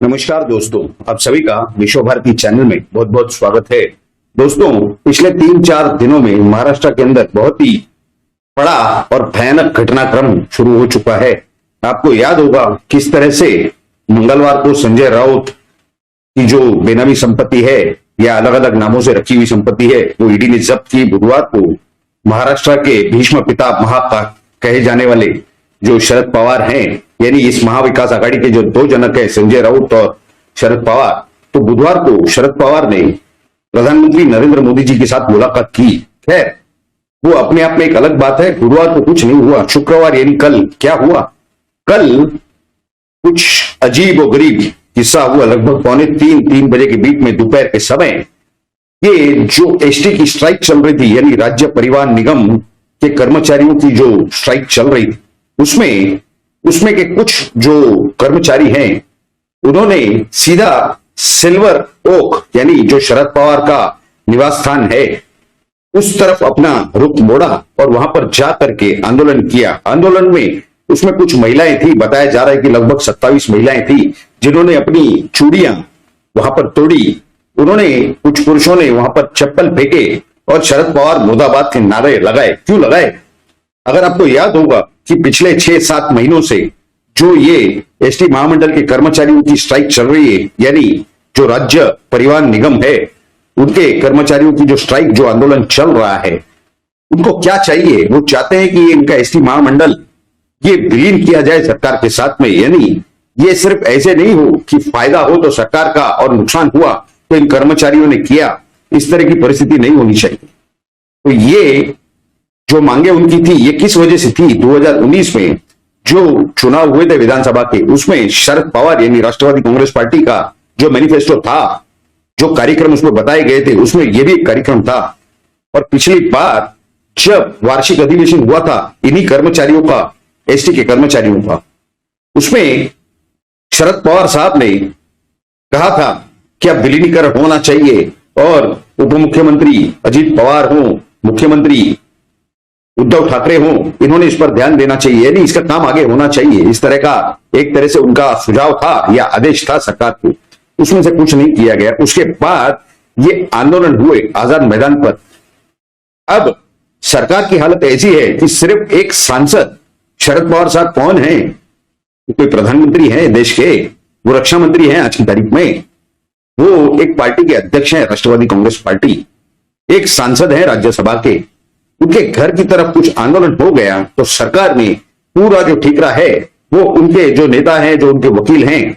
नमस्कार दोस्तों, आप सभी का विश्व भारती चैनल में बहुत बहुत स्वागत है। दोस्तों, पिछले 3-4 दिनों में महाराष्ट्र के अंदर बहुत ही बड़ा और भयानक घटनाक्रम शुरू हो चुका है। आपको याद होगा किस तरह से मंगलवार को संजय राउत की जो बेनामी संपत्ति है या अलग अलग नामों से रखी हुई संपत्ति है वो ईडी ने जब्त की। बुधवार को महाराष्ट्र के भीष्म पिता कहे जाने वाले जो शरद पवार हैं, यानी इस महाविकास आघाड़ी के जो दो जनक है संजय राउत और शरद पवार, तो बुधवार को शरद पवार ने प्रधानमंत्री नरेंद्र मोदी जी के साथ मुलाकात की। खैर, वो अपने आप में एक अलग बात है। गुरुवार को कुछ नहीं हुआ, शुक्रवार यानी कल क्या हुआ? कल कुछ अजीब और गरीब किस्सा हुआ। लगभग 2:45-3 बजे के बीच में दोपहर के समय ये जो एसटी की स्ट्राइक चल रही थी, यानी राज्य परिवहन निगम के कर्मचारियों की जो स्ट्राइक चल रही थी, उसमें के कुछ जो कर्मचारी हैं उन्होंने सीधा सिल्वर ओक यानी जो शरद पवार का निवास स्थान है उस तरफ अपना रुख मोड़ा और वहां पर जा करके आंदोलन किया। आंदोलन में उसमें कुछ महिलाएं थी, बताया जा रहा है कि लगभग 27 महिलाएं थी जिन्होंने अपनी चूड़ियां वहां पर तोड़ी। उन्होंने कुछ पुरुषों ने वहां पर चप्पल फेंके और शरद पवार मुर्दाबाद के नारे लगाए। क्यों लगाए? अगर आपको याद होगा कि पिछले 6-7 महीनों से जो ये एसटी महामंडल के कर्मचारियों की स्ट्राइक चल रही है, यानी जो राज्य परिवहन निगम है उनके कर्मचारियों की जो स्ट्राइक, जो आंदोलन चल रहा है, उनको क्या चाहिए? वो चाहते हैं कि इनका एसटी महामंडल ये विलीन किया जाए सरकार के साथ में। यानी ये सिर्फ ऐसे नहीं हो कि फायदा हो तो सरकार का और नुकसान हुआ तो इन कर्मचारियों ने किया, इस तरह की परिस्थिति नहीं होनी चाहिए। तो ये जो मांगे उनकी थी, ये किस वजह से थी? 2019 में जो चुनाव हुए थे विधानसभा के, उसमें शरद पवार यानी राष्ट्रवादी कांग्रेस पार्टी का जो मैनिफेस्टो था, जो कार्यक्रम उसमें बताए गए थे, उसमें यह भी एक कार्यक्रम था। और पिछली बार जब वार्षिक अधिवेशन हुआ था इन्हीं कर्मचारियों का, एसटी के कर्मचारियों का, उसमें शरद पवार साहब ने कहा था कि अब विलीनीकरण होना चाहिए और उप मुख्यमंत्री अजीत पवार हो, मुख्यमंत्री उद्धव ठाकरे हो, इन्होंने इस पर ध्यान देना चाहिए, यानी इसका काम आगे होना चाहिए। इस तरह का एक तरह से उनका सुझाव था या आदेश था सरकार को। उसमें से कुछ नहीं किया गया। उसके बाद ये आंदोलन हुए आजाद मैदान पर। अब सरकार की हालत ऐसी है कि सिर्फ एक सांसद, शरद पवार साहब कौन है? कोई प्रधानमंत्री है देश के, वो रक्षा मंत्री हैं आज की तारीख में, वो एक पार्टी के अध्यक्ष हैं राष्ट्रवादी कांग्रेस पार्टी, एक सांसद है राज्यसभा के, उनके घर की तरफ कुछ आंदोलन हो गया तो सरकार ने पूरा जो ठीकरा है वो उनके जो नेता हैं, जो उनके वकील हैं,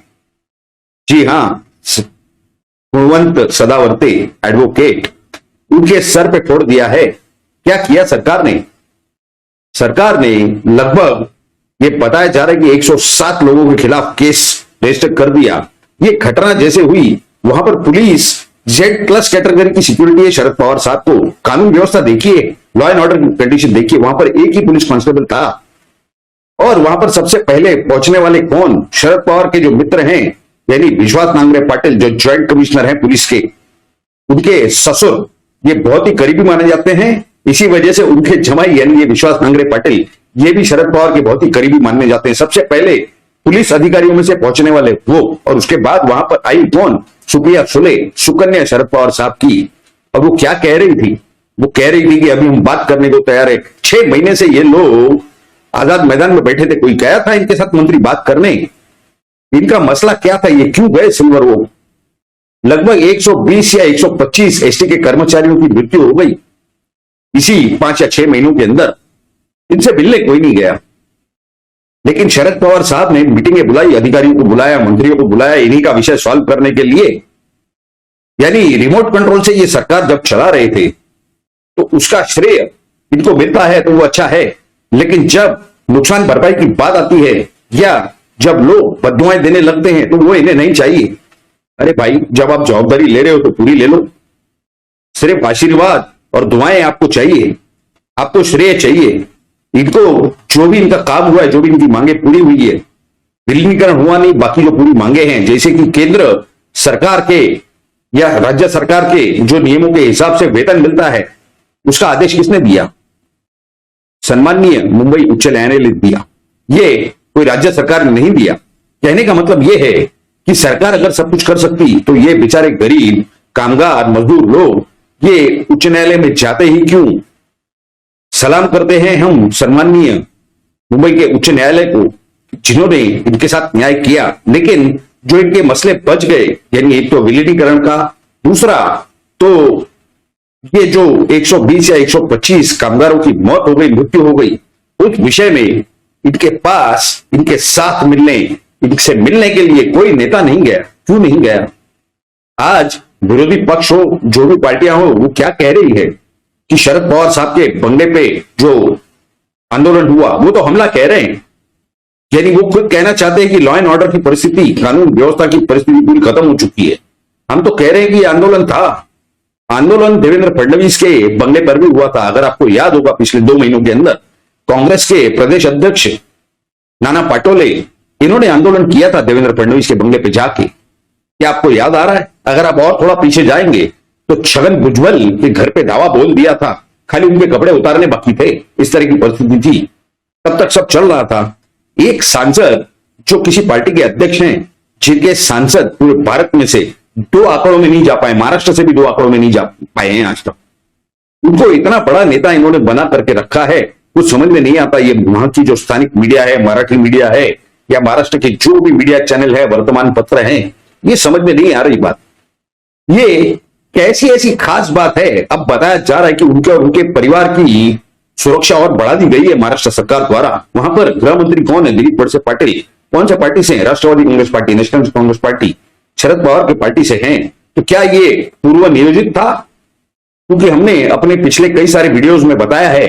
जी हां, कुलवंत सदावर्ते एडवोकेट, उनके सर पे फोड़ दिया है। क्या किया सरकार ने? सरकार ने लगभग ये बताया जा रहा है कि 107 लोगों के खिलाफ केस रजिस्टर कर दिया। ये घटना जैसे हुई वहां पर पुलिस Z+ कैटेगरी की सिक्योरिटी है शरद पवार साहब को। कानून व्यवस्था देखिए, लॉ एंड ऑर्डर कंडीशन देखिए, वहां पर एक ही पुलिस कांस्टेबल था। और वहां पर सबसे पहले पहुंचने वाले कौन? शरद पवार के जो मित्र हैं, यानी विश्वास नांगरे पाटिल, जो ज्वाइंट कमिश्नर हैं पुलिस के, उनके ससुर ये बहुत ही करीबी माने जाते हैं। इसी वजह से उनके जमाई यानी ये विश्वास नांगरे पाटिल, ये भी शरद पवार के बहुत ही करीबी माने जाते हैं। सबसे पहले पुलिस अधिकारियों में से पहुंचने वाले वो, और उसके बाद वहां पर आई कौन? सुप्रिया सुले, सुकन्या शरद पवार साहब की। और वो क्या कह रही थी? वो कह रही थी कि अभी हम बात करने को तैयार है। 6 महीने से ये लोग आजाद मैदान में बैठे थे, कोई गया था इनके साथ मंत्री बात करने? इनका मसला क्या था? ये क्यों गए सिल्वर ओक? लगभग 120 या 125 एसटी के कर्मचारियों की मृत्यु हो गई इसी 5 या 6 महीनों के अंदर। इनसे मिलने कोई नहीं गया। लेकिन शरद पवार साहब ने मीटिंगें बुलाई, अधिकारियों को बुलाया, मंत्रियों को बुलाया, इन्हीं का विषय सॉल्व करने के लिए। यानी रिमोट कंट्रोल से ये सरकार जब चला रहे थे तो उसका श्रेय इनको मिलता है तो वो अच्छा है। लेकिन जब नुकसान भरपाई की बात आती है या जब लोग बददुआएं देने लगते हैं तो वो इन्हें नहीं चाहिए। अरे भाई, जब आप जवाबदारी ले रहे हो तो पूरी ले लो। सिर्फ आशीर्वाद और दुआएं आपको चाहिए, आपको श्रेय चाहिए। इनको जो भी इनका काम हुआ है, जो भी इनकी मांगे पूरी हुई है, विलीनीकरण हुआ नहीं, बाकी जो पूरी मांगे हैं, जैसे कि केंद्र सरकार के या राज्य सरकार के जो नियमों के हिसाब से वेतन मिलता है, उसका आदेश किसने दिया? सम्माननीय मुंबई उच्च न्यायालय ने दिया। ये कोई राज्य सरकार ने नहीं दिया। कहने का मतलब यह है कि सरकार अगर सब कुछ कर सकती तो ये बेचारे गरीब कामगार मजदूर लोग ये उच्च न्यायालय में जाते ही क्यों। सलाम करते हैं हम सम्माननीय मुंबई के उच्च न्यायालय को जिन्होंने इनके साथ न्याय किया, लेकिन जो इनके मसले बच गए, यानी एक तो विलीनीकरण का, दूसरा तो ये जो 120 या 125 कामगारों की मौत हो गई, मृत्यु हो गई, उस विषय में इनके पास इनके साथ मिलने, इनसे मिलने के लिए कोई नेता नहीं गया। क्यों नहीं गया? आज विरोधी पक्ष हो, जो भी पार्टियां हो, वो क्या कह रही है कि शरद पवार साहब के बंगले पे जो आंदोलन हुआ वो तो हमला कह रहे हैं, यानी वो खुद कहना चाहते हैं कि लॉ एंड ऑर्डर की परिस्थिति, कानून व्यवस्था की परिस्थिति पूरी खत्म हो चुकी है। हम तो कह रहे हैं कि आंदोलन था, आंदोलन देवेंद्र फडणवीस के बंगले पर भी हुआ था। अगर आपको याद होगा, पिछले 2 महीनों के अंदर कांग्रेस के प्रदेश अध्यक्ष नाना पाटोले, इन्होंने आंदोलन किया था देवेंद्र फडणवीस के बंगले पे जाके। क्या आपको याद आ रहा है? अगर आप और थोड़ा पीछे जाएंगे तो छगन भुजबल के घर पे दावा बोल दिया था, खाली उनके कपड़े उतारने बाकी थे, इस तरह की परिस्थिति थी। तब तक सब चल रहा था। एक सांसद जो किसी पार्टी के अध्यक्ष हैं, जिनके सांसद पूरे भारत में से 2 आंकड़ों में नहीं जा पाए, महाराष्ट्र से भी 2 आंकड़ों में नहीं जा पाए हैं आज तक, उनको इतना बड़ा नेता इन्होंने बना करके रखा है, कुछ समझ में नहीं आता। ये वहां की जो स्थानिक मीडिया है, मराठी मीडिया है, या महाराष्ट्र के जो भी मीडिया चैनल है, वर्तमान पत्र हैं, ये समझ में नहीं आ रही बात। ये कैसी ऐसी खास बात है? अब बताया जा रहा है कि उनके और उनके परिवार की सुरक्षा और बढ़ा दी गई है महाराष्ट्र सरकार द्वारा। वहां पर गृह मंत्री कौन है? दिलीप वळसे पाटिल। कौन सी पार्टी से हैं? Rashtravadi Congress party, national Congress party, Sharad Pawar की पार्टी से हैं। तो क्या ये पूर्व नियोजित था? क्योंकि हमने अपने पिछले कई सारे वीडियोज में बताया है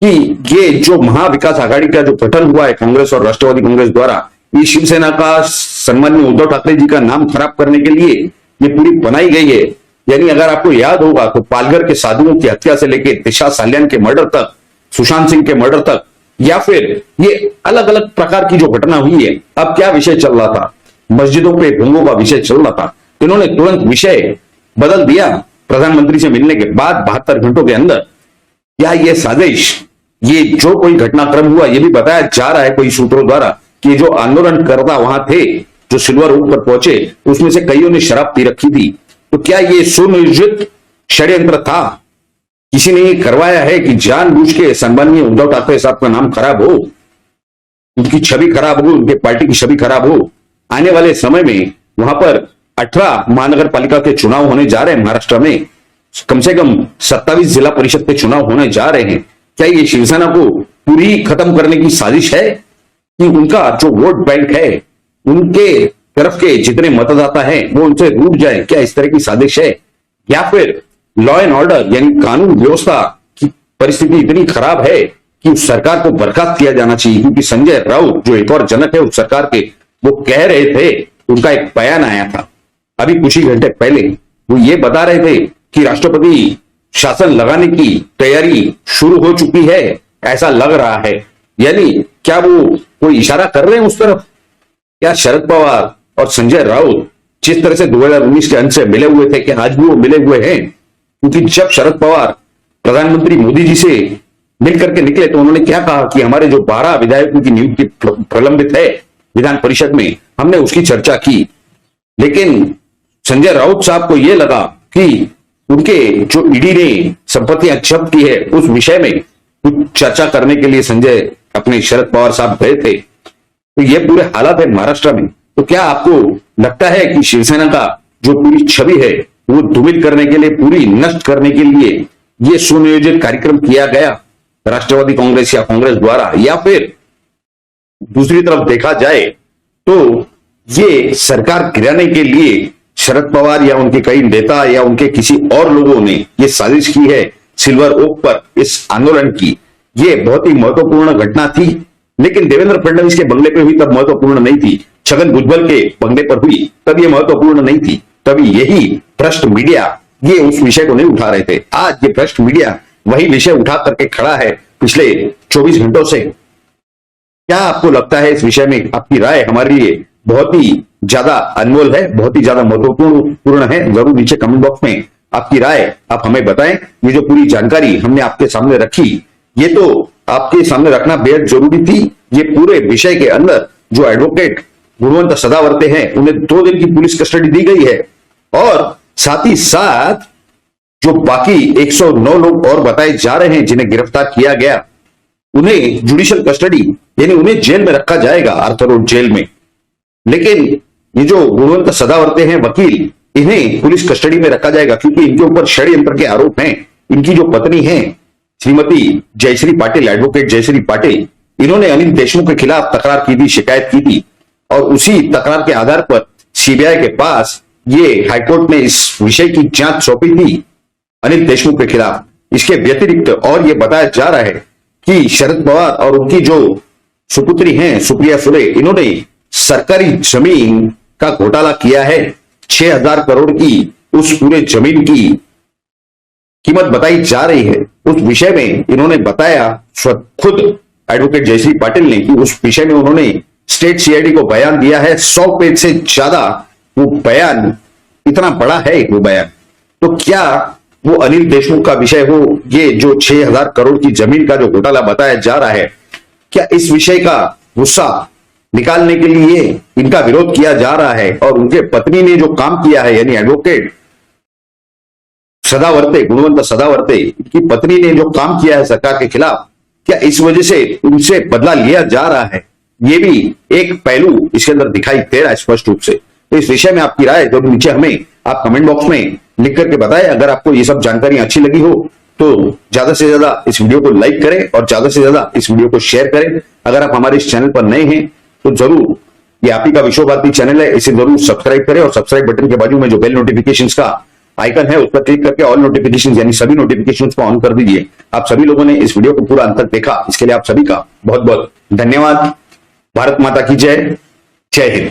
कि ये जो महाविकास आघाड़ी का जो गठन हुआ है कांग्रेस और राष्ट्रवादी कांग्रेस द्वारा, ये शिवसेना का, सम्माननीय उद्धव ठाकरे जी का नाम खराब करने के लिए ये पूरी बनाई गई है। यानी अगर आपको याद होगा तो पालघर के साधुओं की हत्या से लेकर दिशा साल्यान के मर्डर तक, सुशांत सिंह के मर्डर तक, या फिर ये अलग अलग प्रकार की जो घटना हुई है, अब क्या विषय चल रहा था? मस्जिदों पे ढोंगों का विषय चल रहा था। इन्होंने तुरंत विषय बदल दिया प्रधानमंत्री से मिलने के बाद 72 घंटों के अंदर। क्या ये साजिश, ये जो कोई घटनाक्रम हुआ, ये भी बताया जा रहा है कोई सूत्रों द्वारा कि जो आंदोलनकर्ता वहां थे, जो सिल्वर ओक पर पहुंचे, उसमें से कईयों ने शराब पी रखी थी। तो क्या ये सुनियोजित षड्यंत्र था? किसी ने ये करवाया है कि जानबूझ के सम्माननीय उद्धव ठाकरे साहब का नाम खराब हो, उनकी छवि खराब हो, उनके पार्टी की छवि खराब हो? आने वाले समय में वहां पर 18 महानगर पालिका के चुनाव होने जा रहे हैं महाराष्ट्र में, कम से कम 27 जिला परिषद के चुनाव होने जा रहे हैं। क्या ये शिवसेना को पूरी खत्म करने की साजिश है कि उनका जो वोट बैंक है, उनके तरफ के जितने मतदाता हैं, वो उनसे रूठ जाए? क्या इस तरह की साजिश है? या फिर लॉ एंड ऑर्डर यानी कानून व्यवस्था की परिस्थिति इतनी खराब है कि उस सरकार को बर्खास्त किया जाना चाहिए? क्योंकि संजय राउत जो एक और जनक है उस सरकार के, वो कह रहे थे, उनका एक बयान आया था अभी कुछ ही घंटे पहले, वो ये बता रहे थे कि राष्ट्रपति शासन लगाने की तैयारी शुरू हो चुकी है, ऐसा लग रहा है। यानी क्या वो कोई इशारा कर रहे हैं उस तरफ? क्या शरद पवार और संजय राउत जिस तरह से 2019 के अंत से मिले हुए थे, कि आज भी वो मिले हुए हैं? क्योंकि जब शरद पवार प्रधानमंत्री मोदी जी से मिलकर के निकले तो उन्होंने क्या कहा कि हमारे जो 12 विधायकों की नियुक्ति प्रलंबित है विधान परिषद में, हमने उसकी चर्चा की। लेकिन संजय राउत साहब को यह लगा कि उनके जो ईडी ने संपत्तियां जब्त की है उस विषय में कुछ चर्चा करने के लिए संजय अपने शरद पवार साहब गए थे। तो ये पूरे हालात है महाराष्ट्र में। तो क्या आपको लगता है कि शिवसेना का जो पूरी छवि है वो धूमिल करने के लिए, पूरी नष्ट करने के लिए ये सुनियोजित कार्यक्रम किया गया राष्ट्रवादी कांग्रेस या कांग्रेस द्वारा? या फिर दूसरी तरफ देखा जाए तो ये सरकार गिराने के लिए शरद पवार या उनके कई नेता या उनके किसी और लोगों ने ये साजिश की है सिल्वर ओक पर इस आंदोलन की? ये बहुत ही महत्वपूर्ण घटना थी, लेकिन देवेंद्र फडणवीस के बंगले पे हुई तब महत्वपूर्ण नहीं थी, छगन भुजबल के बंगले पर हुई तब ये महत्वपूर्ण नहीं थी। तभी यही भ्रष्ट मीडिया ये उस विषय को नहीं उठा रहे थे। आज ये भ्रष्ट मीडिया वही विषय उठा करके खड़ा है पिछले 24 घंटों से। क्या आपको लगता है इस विषय में? आपकी राय हमारे लिए बहुत ही ज्यादा अनमोल है, बहुत ही ज्यादा महत्वपूर्ण है। जरूर नीचे कमेंट बॉक्स में आपकी राय आप हमें बताएं। ये जो पूरी जानकारी हमने आपके सामने रखी, ये तो आपके सामने रखना बेहद जरूरी थी। ये पूरे विषय के अंदर जो एडवोकेट गुणवंत सदावर्ते हैं उन्हें 2 दिन की पुलिस कस्टडी दी गई है और साथ ही साथ जो बाकी 109 लोग और बताए जा रहे हैं जिन्हें गिरफ्तार किया गया उन्हें जुडिशियल कस्टडी यानी उन्हें जेल में रखा जाएगा, आर्थर रोड जेल में। लेकिन ये जो गुणवंत सदावर्ते हैं वकील, इन्हें पुलिस कस्टडी में रखा जाएगा क्योंकि इनके ऊपर षड्यंत्र के आरोप हैं। इनकी जो पत्नी है श्रीमती जयश्री पाटिल, एडवोकेट जयश्री पाटिल, इन्होंने अनिल देशमुख के खिलाफ तकरार की थी, शिकायत की थी और उसी तकरार के आधार पर सीबीआई के पास ये हाईकोर्ट ने इस विषय की जांच सौंपी थी अनिल देशमुख के खिलाफ। इसके व्यतिरिक्त और यह बताया जा रहा है कि शरद पवार और उनकी जो सुपुत्री हैं सुप्रिया सुले, इन्होंने सरकारी जमीन का घोटाला किया है। 6000 करोड़ की उस पूरे जमीन की कीमत बताई जा रही है। उस विषय में इन्होंने बताया, खुद एडवोकेट जयश्री पाटिल ने, कि उस विषय में उन्होंने स्टेट सीआईडी को बयान दिया है। 100 पेज से ज्यादा वो बयान, इतना बड़ा है वो बयान। तो क्या वो अनिल देशमुख का विषय हो, ये जो 6000 करोड़ की जमीन का जो घोटाला बताया जा रहा है, क्या इस विषय का गुस्सा निकालने के लिए इनका विरोध किया जा रहा है और उनके पत्नी ने जो काम किया है यानी एडवोकेट सदावर्ते, गुणवंत सदावर्ते, इनकी पत्नी ने जो काम किया है सरकार के खिलाफ, क्या इस वजह से उनसे बदला लिया जा रहा है? ये भी एक पहलू इसके अंदर दिखाई दे रहा है स्पष्ट रूप से। तो इस विषय में आपकी राय जो नीचे हमें आप कमेंट बॉक्स में लिख करके बताएं। अगर आपको ये सब जानकारी अच्छी लगी हो तो ज्यादा से ज्यादा इस वीडियो को लाइक करें और ज्यादा से ज्यादा इस वीडियो को शेयर करें। अगर आप हमारे इस चैनल पर नए हैं तो जरूर, ये आप ही का विश्व भारती चैनल है, इसे जरूर सब्सक्राइब करें और सब्सक्राइब बटन के बाजू में जो बेल नोटिफिकेशंस का आइकन है उस पर क्लिक करके ऑल नोटिफिकेशंस यानी सभी नोटिफिकेशंस को ऑन कर दीजिए। आप सभी लोगों ने इस वीडियो को पूरा अंत तक देखा, इसके लिए आप सभी का बहुत बहुत धन्यवाद। भारत माता की जय, जय हिंद।